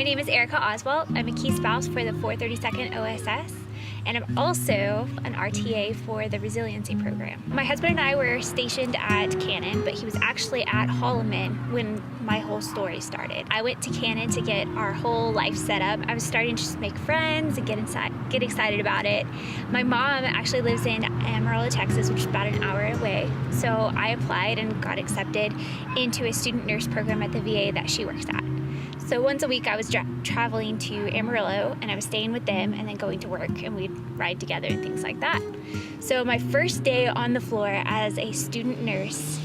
My name is Erica Oswalt. I'm a key spouse for the 432nd OSS, and I'm also an RTA for the resiliency program. My husband and I were stationed at Cannon, but he was actually at Holloman when my whole story started. I went to Cannon to get our whole life set up. I was starting to just make friends and get excited about it. My mom actually lives in Amarillo, Texas, which is about an hour away. So I applied and got accepted into a student nurse program at the VA that she works at. So once a week I was traveling to Amarillo, and I was staying with them and then going to work, and we'd ride together and things like that. So my first day on the floor as a student nurse,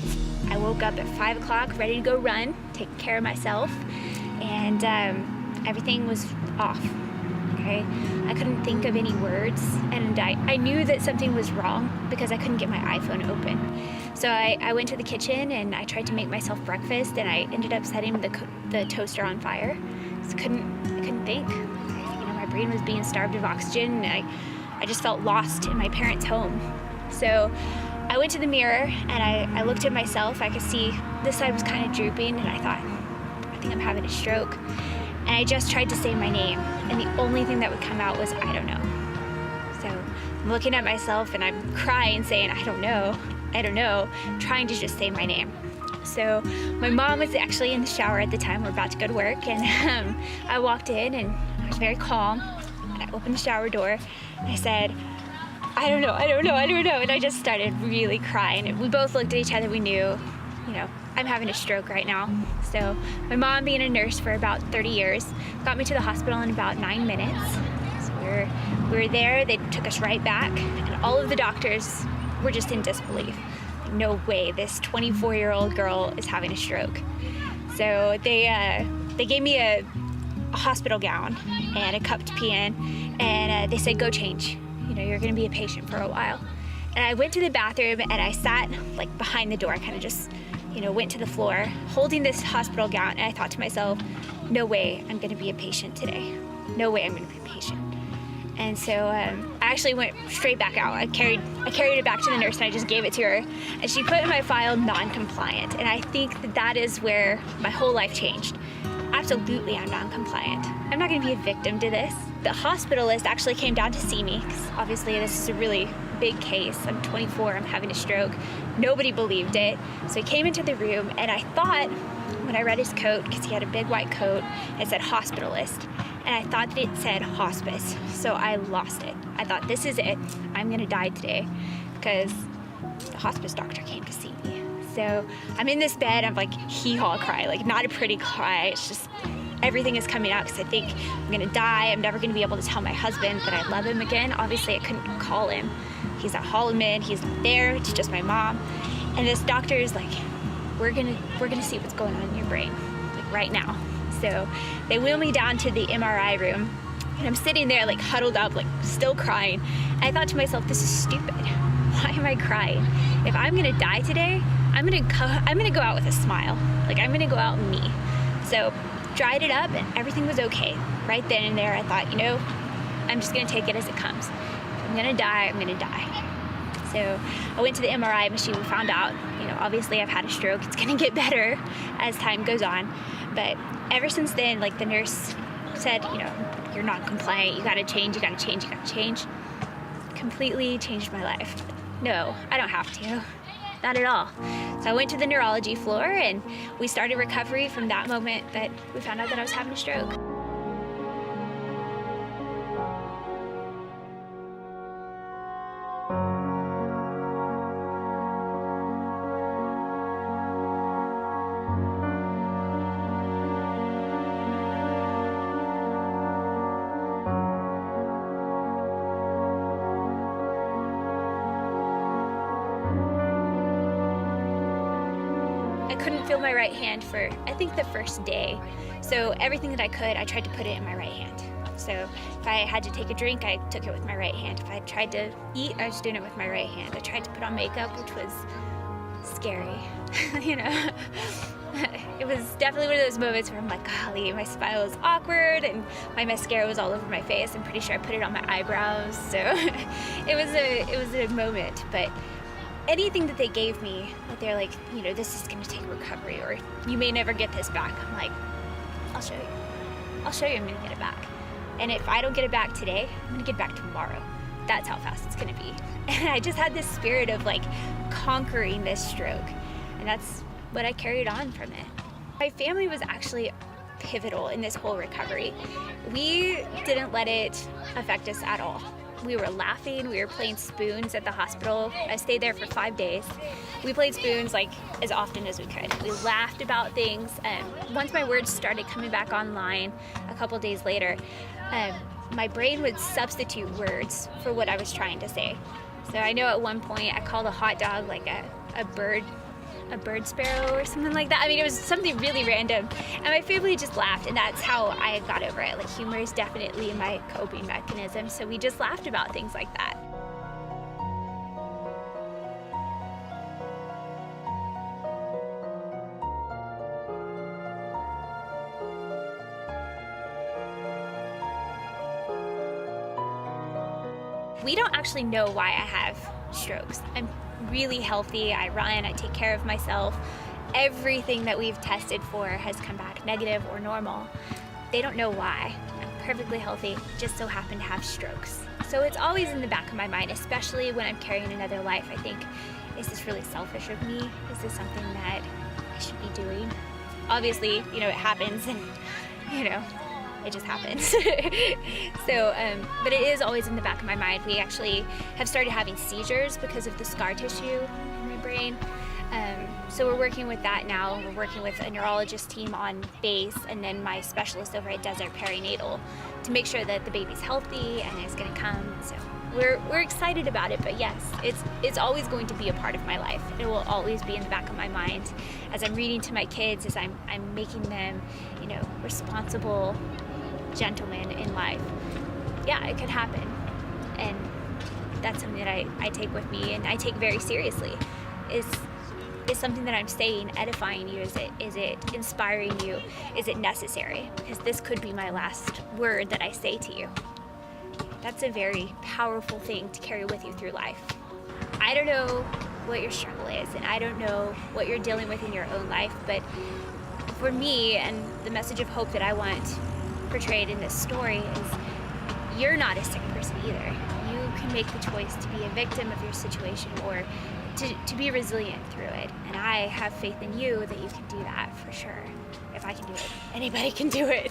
I woke up at 5 o'clock ready to go run, take care of myself, and everything was off. Okay? I couldn't think of any words, and I knew that something was wrong because I couldn't get my iPhone open. So I went to the kitchen and I tried to make myself breakfast, and I ended up setting the toaster on fire. I couldn't think. My brain was being starved of oxygen, and I just felt lost in my parents' home. So I went to the mirror and I looked at myself. I could see this side was kind of drooping, and I thought, I think I'm having a stroke. And I just tried to say my name, and the only thing that would come out was, I don't know. So I'm looking at myself and I'm crying, saying, I don't know, trying to just say my name. So my mom was actually in the shower at the time. We're about to go to work, and I walked in and I was very calm, and I opened the shower door and I said, I don't know. And I just started really crying. And we both looked at each other. We knew, I'm having a stroke right now. So my mom, being a nurse for about 30 years, got me to the hospital in about 9 minutes. So we were there. They took us right back, and all of the doctors were just in disbelief. No way, this 24-year-old girl is having a stroke. So they gave me a hospital gown and a cup to pee in, and they said, go change. You're gonna be a patient for a while. And I went to the bathroom and I sat behind the door. I kind of just, went to the floor holding this hospital gown, and I thought to myself, no way I'm gonna be a patient today. No way I'm gonna be a patient. And so I actually went straight back out. I carried it back to the nurse, and I just gave it to her. And she put in my file non-compliant. And I think that is where my whole life changed. Absolutely, I'm non-compliant. I'm not gonna be a victim to this. The hospitalist actually came down to see me, because obviously this is a really big case. I'm 24, I'm having a stroke. Nobody believed it. So he came into the room, and I thought, when I read his coat, because he had a big white coat, it said hospitalist. And I thought that it said hospice, so I lost it. I thought, this is it. I'm gonna die today, because the hospice doctor came to see me. So I'm in this bed, I'm hee-haw cry, not a pretty cry. It's just, everything is coming out, because I think I'm gonna die. I'm never gonna be able to tell my husband that I love him again. Obviously, I couldn't call him. He's at Holloman, he's not there, it's just my mom. And this doctor is like, we're gonna see what's going on in your brain, right now. So they wheel me down to the MRI room, and I'm sitting there huddled up, still crying. And I thought to myself, this is stupid. Why am I crying? If I'm gonna die today, I'm gonna go out with a smile. I'm gonna go out in me. So dried it up, and everything was okay. Right then and there, I thought, I'm just gonna take it as it comes. If I'm gonna die, I'm gonna die. So I went to the MRI machine. We found out, obviously I've had a stroke. It's gonna get better as time goes on. But ever since then, the nurse said, you're not compliant, you gotta change. Completely changed my life. No, I don't have to. Not at all. So I went to the neurology floor, and we started recovery from that moment that we found out that I was having a stroke. I couldn't feel my right hand for, I think, the first day. So everything that I could, I tried to put it in my right hand. So if I had to take a drink, I took it with my right hand. If I tried to eat, I was doing it with my right hand. I tried to put on makeup, which was scary, It was definitely one of those moments where I'm like, golly, my smile is awkward, and my mascara was all over my face. I'm pretty sure I put it on my eyebrows. So it was a moment, but anything that they gave me, that they're like, this is gonna take recovery, or you may never get this back. I'm like, I'll show you. I'll show you I'm gonna get it back. And if I don't get it back today, I'm gonna get it back tomorrow. That's how fast it's gonna be. And I just had this spirit of like conquering this stroke. And that's what I carried on from it. My family was actually pivotal in this whole recovery. We didn't let it affect us at all. We were laughing, we were playing spoons at the hospital. I stayed there for 5 days. We played spoons like as often as we could. We laughed about things. Once my words started coming back online a couple days later, my brain would substitute words for what I was trying to say. So I know at one point I called a hot dog like a bird sparrow or something like that. I mean, it was something really random, and my family just laughed, and that's how I got over it. Like, humor is definitely my coping mechanism, so we just laughed about things like that. We don't actually know why I have strokes. I'm really healthy, I run, I take care of myself. Everything that we've tested for has come back negative or normal. They don't know why. I'm perfectly healthy, just so happen to have strokes. So it's always in the back of my mind, especially when I'm carrying another life. I think, is this really selfish of me? Is this something that I should be doing? Obviously, you know, it happens, and you know, it just happens. But it is always in the back of my mind. We actually have started having seizures because of the scar tissue in my brain. So we're working with that now. We're working with a neurologist team on base, and then my specialist over at Desert Perinatal to make sure that the baby's healthy and is gonna come. So we're excited about it, but yes, it's always going to be a part of my life. It will always be in the back of my mind as I'm reading to my kids, as I'm making them, you know, responsible gentlemen in life. Yeah, it could happen, and that's something that I take with me and I take very seriously. Is something that I'm saying edifying you? Is it inspiring you? Is it necessary? Because this could be my last word that I say to you. That's a very powerful thing to carry with you through life. I don't know what your struggle is, and I don't know what you're dealing with in your own life, but for me, and the message of hope that I want portrayed in this story, is you're not a sick person either. You can make the choice to be a victim of your situation or to be resilient through it. And I have faith in you that you can do that for sure. If I can do it, anybody can do it.